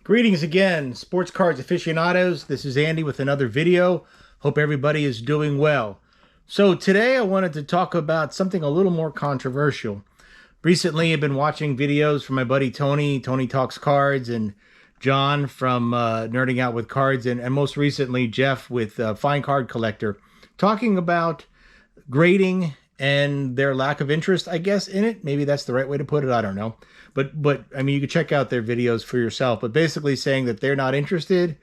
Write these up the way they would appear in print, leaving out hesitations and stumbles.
Greetings again, sports cards aficionados. This is Andy with another video. Hope everybody is doing well. So today I wanted to talk about something a little more controversial. Recently I've been watching videos from my buddy Tony Talks Cards, and John from Nerding Out with Cards, and most recently Jeff with Fine Card Collector, talking about grading and their lack of interest, I guess, in it. Maybe that's the right way to put it. I don't know. But I mean, you can check out their videos for yourself. But basically saying that they're not interested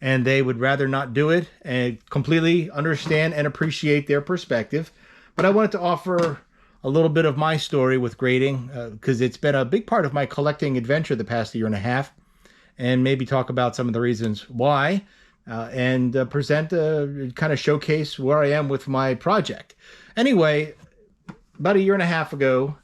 and they would rather not do it, and completely understand and appreciate their perspective. But I wanted to offer a little bit of my story with grading because it's been a big part of my collecting adventure the past year and a half, and maybe talk about some of the reasons why, and present kind of showcase where I am with my project. Anyway, about a year and a half ago,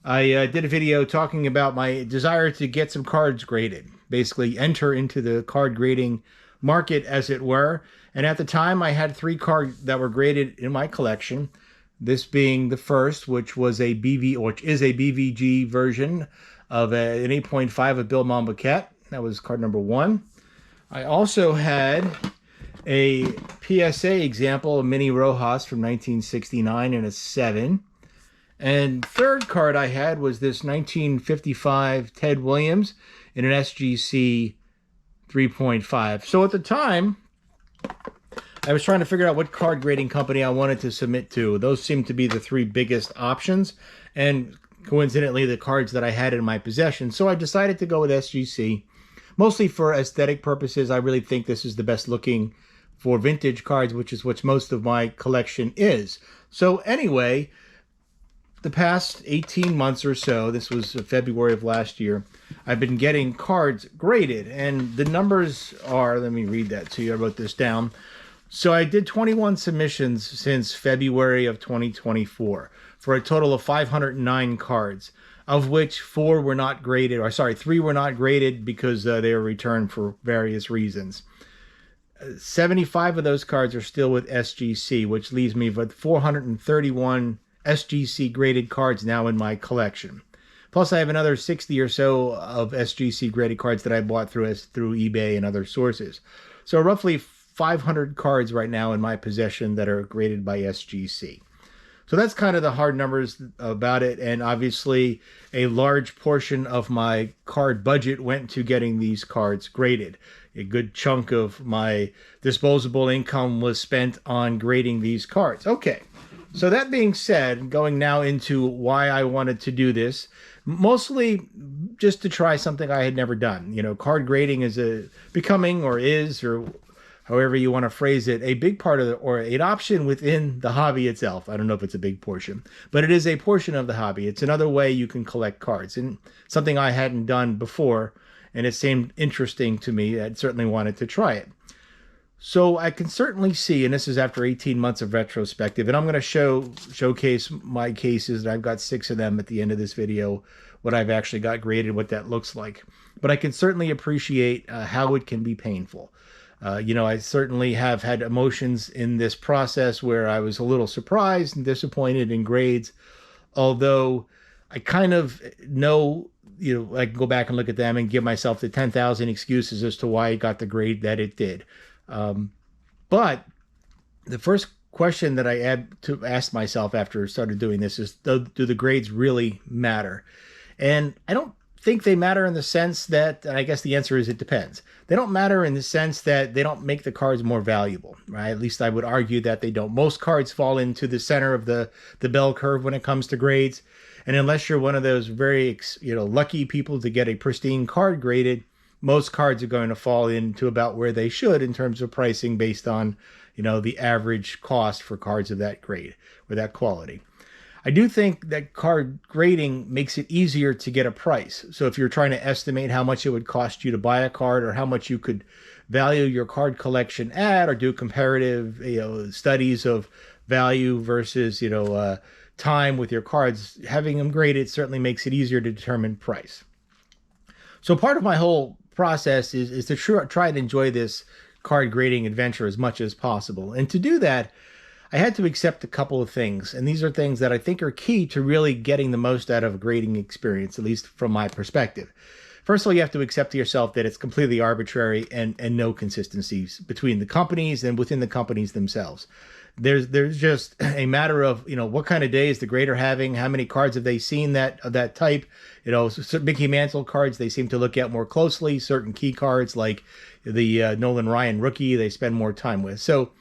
I did a video talking about my desire to get some cards graded, basically enter into the card grading market, as it were. And at the time, I had 3 cards that were graded in my collection. This being the first, which is a BVG version of an 8.5 of Bill Monboquette. That was card number 1. I also had a PSA example of Mini Rojas from 1969 in a 7. And third card I had was this 1955 Ted Williams in an SGC 3.5. So at the time, I was trying to figure out what card grading company I wanted to submit to. Those seemed to be the 3 biggest options, and coincidentally the cards that I had in my possession. So I decided to go with SGC, mostly for aesthetic purposes. I really think this is the best looking for vintage cards, which is what most of my collection is. So anyway, the past 18 months or so, this was February of last year, I've been getting cards graded, and the numbers are, let me read that to you. I wrote this down. So I did 21 submissions since February of 2024 for a total of 509 cards, of which 3 were not graded because they were returned for various reasons. 75 of those cards are still with SGC, which leaves me with 431 SGC graded cards now in my collection. Plus, I have another 60 or so of SGC graded cards that I bought through eBay and other sources. So roughly 500 cards right now in my possession that are graded by SGC. So that's kind of the hard numbers about it. And obviously, a large portion of my card budget went to getting these cards graded. A good chunk of my disposable income was spent on grading these cards. Okay. So that being said, going now into why I wanted to do this, mostly just to try something I had never done. You know, card grading is becoming, or however you want to phrase it, a big part of or an option within the hobby itself. I don't know if it's a big portion, but it is a portion of the hobby. It's another way you can collect cards, and something I hadn't done before, and it seemed interesting to me. I certainly wanted to try it. So I can certainly see, and this is after 18 months of retrospective, and I'm going to showcase my cases, and I've got 6 of them at the end of this video, what I've actually got graded, what that looks like. But I can certainly appreciate how it can be painful. I certainly have had emotions in this process where I was a little surprised and disappointed in grades, although I kind of know, I can go back and look at them and give myself the 10,000 excuses as to why it got the grade that it did. But the first question that I had to ask myself after I started doing this is, do the grades really matter? And I don't think they matter in the sense that, and I guess the answer is it depends. They don't matter in the sense that they don't make the cards more valuable, right? At least I would argue that they don't. Most cards fall into the center of the bell curve when it comes to grades. And unless you're one of those very, lucky people to get a pristine card graded, most cards are going to fall into about where they should in terms of pricing based on, the average cost for cards of that grade or that quality. I do think that card grading makes it easier to get a price. So if you're trying to estimate how much it would cost you to buy a card, or how much you could value your card collection at, or do comparative, studies of value versus, time with your cards, having them graded certainly makes it easier to determine price. So part of my whole process is to try and enjoy this card grading adventure as much as possible. And to do that, I had to accept a couple of things. And these are things that I think are key to really getting the most out of a grading experience, at least from my perspective. first of all, you have to accept to yourself that it's completely arbitrary and no consistencies between the companies and within the companies themselves. There's just a matter of, what kind of day is the grader having, how many cards have they seen that of that type. Mickey Mantle cards they seem to look at more closely. Certain key cards like the Nolan Ryan rookie they spend more time with. So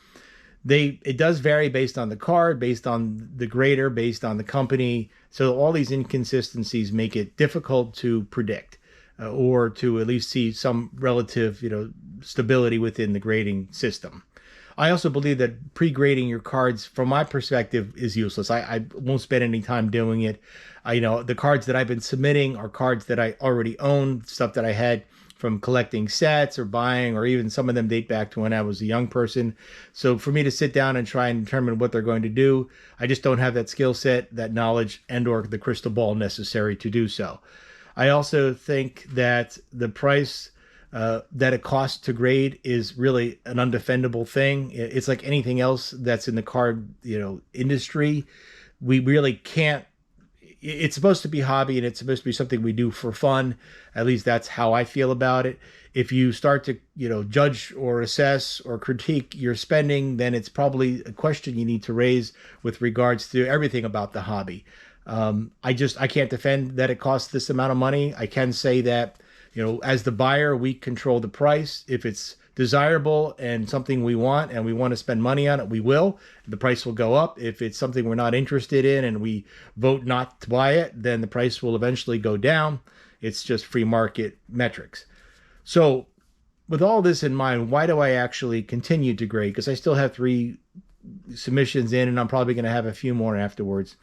it does vary based on the card, based on the grader, based on the company. So all these inconsistencies make it difficult to predict, or to at least see some relative, stability within the grading system. I also believe that pre-grading your cards, from my perspective, is useless. I won't spend any time doing it. The cards that I've been submitting are cards that I already own, stuff that I had from collecting sets or buying, or even some of them date back to when I was a young person. So for me to sit down and try and determine what they're going to do, I just don't have that skill set, that knowledge, and or the crystal ball necessary to do so. I also think that the price that it costs to grade is really an undefendable thing. It's like anything else that's in the card, industry. We really can't. It's supposed to be hobby, and it's supposed to be something we do for fun. At least that's how I feel about it. If you start to, judge or assess or critique your spending, then it's probably a question you need to raise with regards to everything about the hobby. I can't defend that it costs this amount of money. I can say that, as the buyer, we control the price. If it's desirable and something we want and we want to spend money on it, we will. The price will go up. If it's something we're not interested in and we vote not to buy it, then the price will eventually go down. It's just free market metrics. So with all this in mind, why do I actually continue to grade? Because I still have 3 submissions in, and I'm probably going to have a few more afterwards.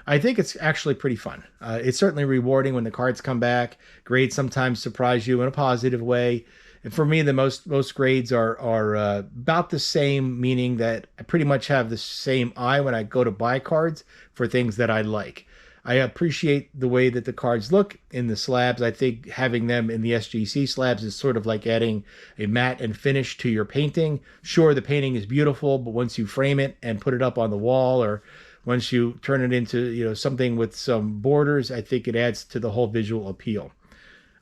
I think it's actually pretty fun. It's certainly rewarding when the cards come back. Grades sometimes surprise you in a positive way. And for me, the most grades are about the same, meaning that I pretty much have the same eye when I go to buy cards for things that I like. I appreciate the way that the cards look in the slabs. I think having them in the SGC slabs is sort of like adding a matte and finish to your painting. Sure, the painting is beautiful, but once you frame it and put it up on the wall, or once you turn it into, something with some borders, I think it adds to the whole visual appeal.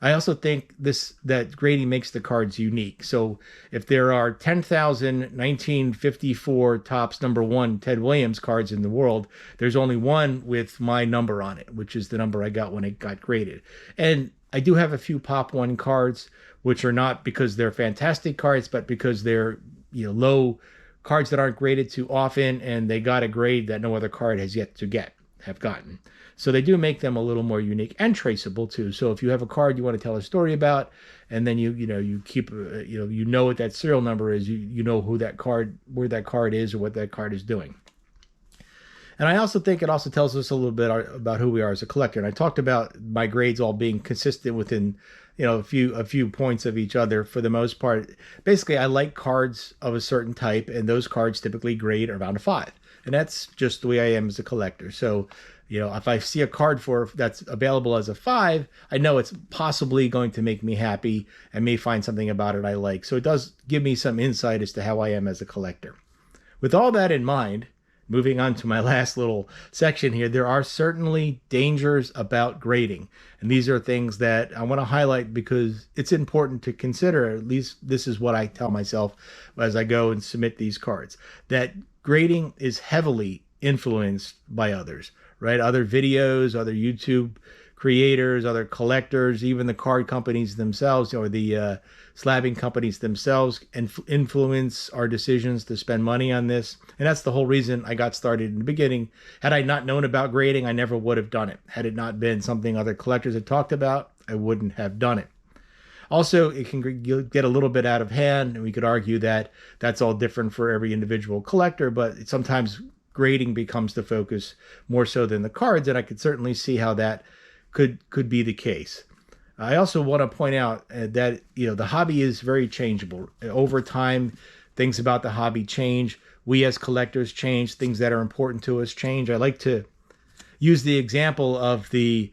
I also think that grading makes the cards unique. So if there are 10,000 1954 Topps #1 Ted Williams cards in the world, there's only one with my number on it, which is the number I got when it got graded. And I do have a few Pop One cards, which are not because they're fantastic cards, but because they're, low cards that aren't graded too often, and they got a grade that no other card has yet to have gotten. So they do make them a little more unique and traceable too. So if you have a card you want to tell a story about, and then you keep what that serial number is, you know where that card is, or what that card is doing. And I also think it also tells us a little bit about who we are as a collector. And I talked about my grades all being consistent within, a few points of each other for the most part. Basically, I like cards of a certain type, and those cards typically grade around a 5. And that's just the way I am as a collector. So, if I see a card that's available as a 5, I know it's possibly going to make me happy and may find something about it I like. So it does give me some insight as to how I am as a collector. With all that in mind, moving on to my last little section here, there are certainly dangers about grading. And these are things that I want to highlight because it's important to consider. At least this is what I tell myself as I go and submit these cards, that grading is heavily influenced by others, right? Other videos, other YouTube creators, other collectors, even the card companies themselves, or the slabbing companies themselves, influence our decisions to spend money on this. And that's the whole reason I got started in the beginning. Had I not known about grading, I never would have done it. Had it not been something other collectors had talked about, I wouldn't have done it. Also, it can get a little bit out of hand, and we could argue that that's all different for every individual collector, but sometimes grading becomes the focus more so than the cards, and I could certainly see how that could be the case. I also want to point out that the hobby is very changeable. Over time, things about the hobby change. We as collectors change. Things that are important to us change. I like to use the example of the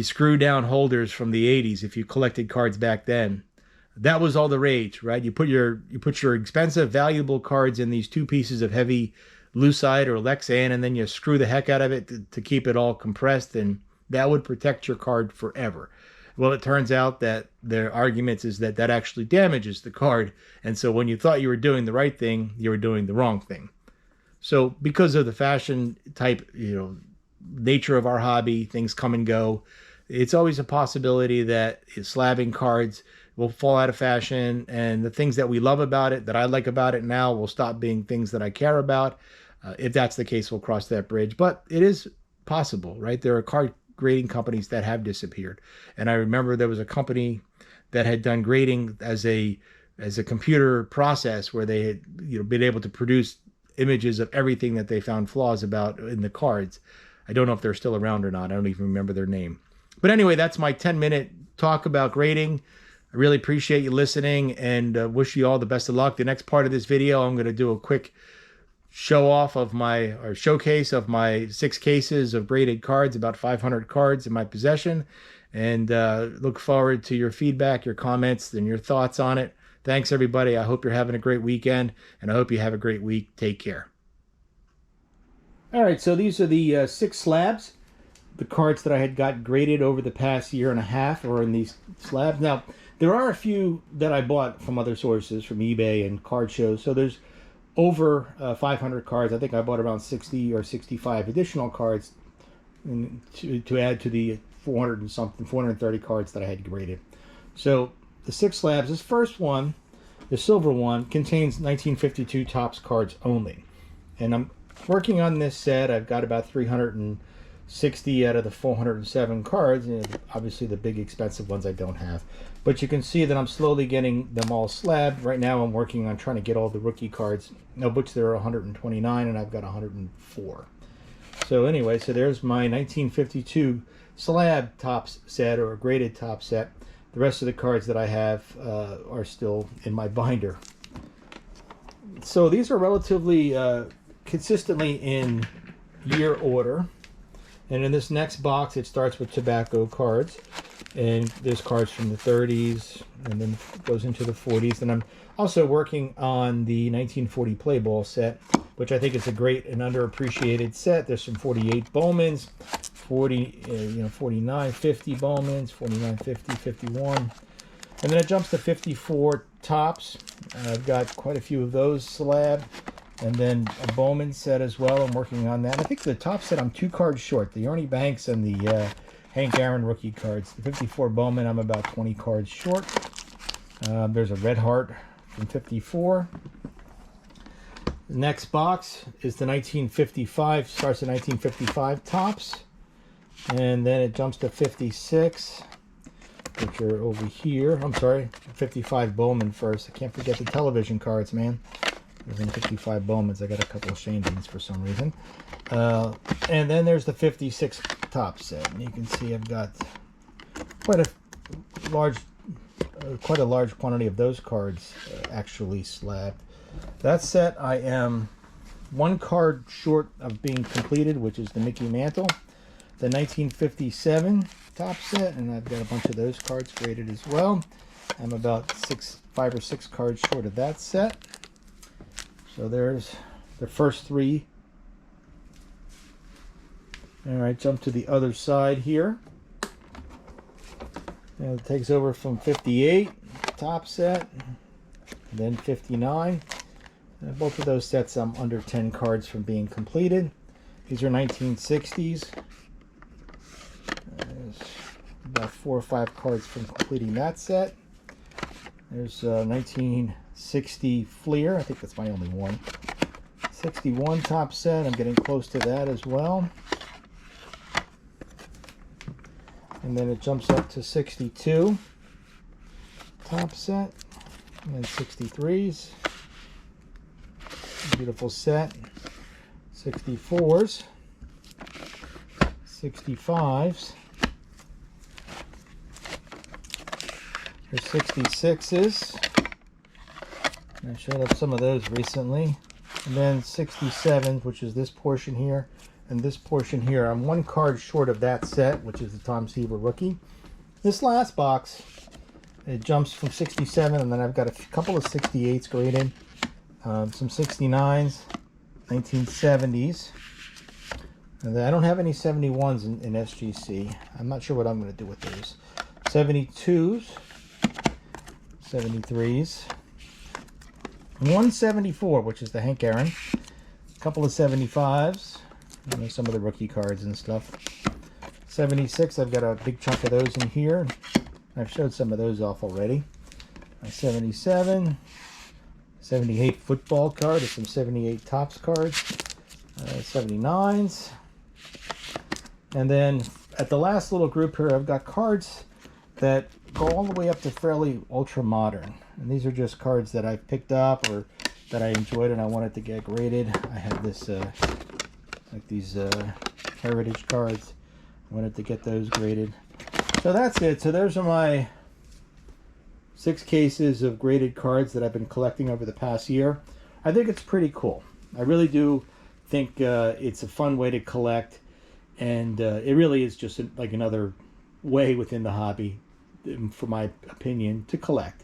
screw down holders from the 80s. If you collected cards back then, that was all the rage, right? You put your expensive, valuable cards in these 2 pieces of heavy lucite or Lexan, and then you screw the heck out of it to keep it all compressed, and that would protect your card forever. Well, it turns out that their arguments is that that actually damages the card. And so when you thought you were doing the right thing, you were doing the wrong thing. So because of the fashion type, nature of our hobby, things come and go. It's always a possibility that slabbing cards will fall out of fashion, and the things that we love about it, that I like about it now, will stop being things that I care about. If that's the case, we'll cross that bridge. But it is possible, right? There are card grading companies that have disappeared, and I remember there was a company that had done grading as a computer process where they had been able to produce images of everything that they found flaws about in the cards. I don't know if they're still around or not. I don't even remember their name. But anyway, that's my 10-minute talk about grading. I really appreciate you listening, and wish you all the best of luck. The next part of this video, I'm going to do a quick showcase of my 6 cases of graded cards, about 500 cards in my possession, and look forward to your feedback, your comments, and your thoughts on it. Thanks, everybody. I hope you're having a great weekend, and I hope you have a great week. Take care. All right, so these are the 6 slabs, the cards that I had got graded over the past year and a half are in these slabs. Now, there are a few that I bought from other sources, from eBay and card shows. So there's over 500 cards. I think I bought around 60 or 65 additional cards to add to the 430 cards that I had graded. So the 6 slabs, this first one, the silver one, contains 1952 Topps cards only. And I'm working on this set. I've got about 360 out of the 407 cards. And obviously the big expensive ones I don't have. But you can see that I'm slowly getting them all slabbed. Right now I'm working on trying to get all the rookie cards, of which there are 129 and I've got 104. So anyway, so there's my 1952 slab Topps set, or a graded Topps set. The rest of the cards that I have are still in my binder. So these are relatively consistently in year order. And in this next box, it starts with tobacco cards. And there's cards from the 30s, and then goes into the 40s. And I'm also working on the 1940 play ball set, which I think is a great and underappreciated set. There's some 48 Bowmans, 49, 50 Bowmans, 49, 50, 51. And then it jumps to 54 Topps. I've got quite a few of those slabbed. And then a Bowman set as well. I'm working on that. I think the Topps set I'm 2 cards short. The Ernie Banks and the Hank Aaron rookie cards. The 54 Bowman, I'm about 20 cards short. There's a Red Heart from 54. The next box is the 1955, starts at 1955 Topps. And then it jumps to 56, which are over here. I'm sorry, 55 Bowman first. I can't forget the television cards, man. There's 55 Bowmans. I got a couple of Shane's for some reason. And then there's the 56 Topps set. And you can see I've got quite a large quantity of those cards actually slabbed. That set I am 1 card short of being completed, which is the Mickey Mantle. The 1957 Topps set, and I've got a bunch of those cards graded as well. I'm about 5 or 6 cards short of that set. So there's the first 3. All right, jump to the other side here. And it takes over from 58 Topps set, and then 59. And both of those sets I'm under 10 cards from being completed. These are 1960s. There's about 4 or 5 cards from completing that set. There's 1960 Fleer. I think that's my only one. 61 Topps set. I'm getting close to that as well. And then it jumps up to 62 Topps set. And then 63s. Beautiful set. 64s. 65s. There's 66s. I showed up some of those recently. And then 67s, which is this portion here. And this portion here, I'm 1 card short of that set, which is the Tom Seaver rookie. This last box, it jumps from 67, and then I've got a couple of 68s graded. Some 69s, 1970s. And then I don't have any 71s in SGC. I'm not sure what I'm going to do with those. 72s, 73s, 174, which is the Hank Aaron, a couple of 75s, you know, some of the rookie cards and stuff. 76, I've got a big chunk of those in here. I've showed some of those off already. My 77, 78 football card, there's some 78 Topps cards, 79s. And then at the last little group here, I've got cards that go all the way up to fairly ultra modern. And these are just cards that I've picked up or that I enjoyed and I wanted to get graded. I have this, like these heritage cards. I wanted to get those graded. So that's it. So those are my 6 cases of graded cards that I've been collecting over the past year. I think it's pretty cool. I really do think it's a fun way to collect. And it really is just like another way within the hobby, for my opinion, to collect.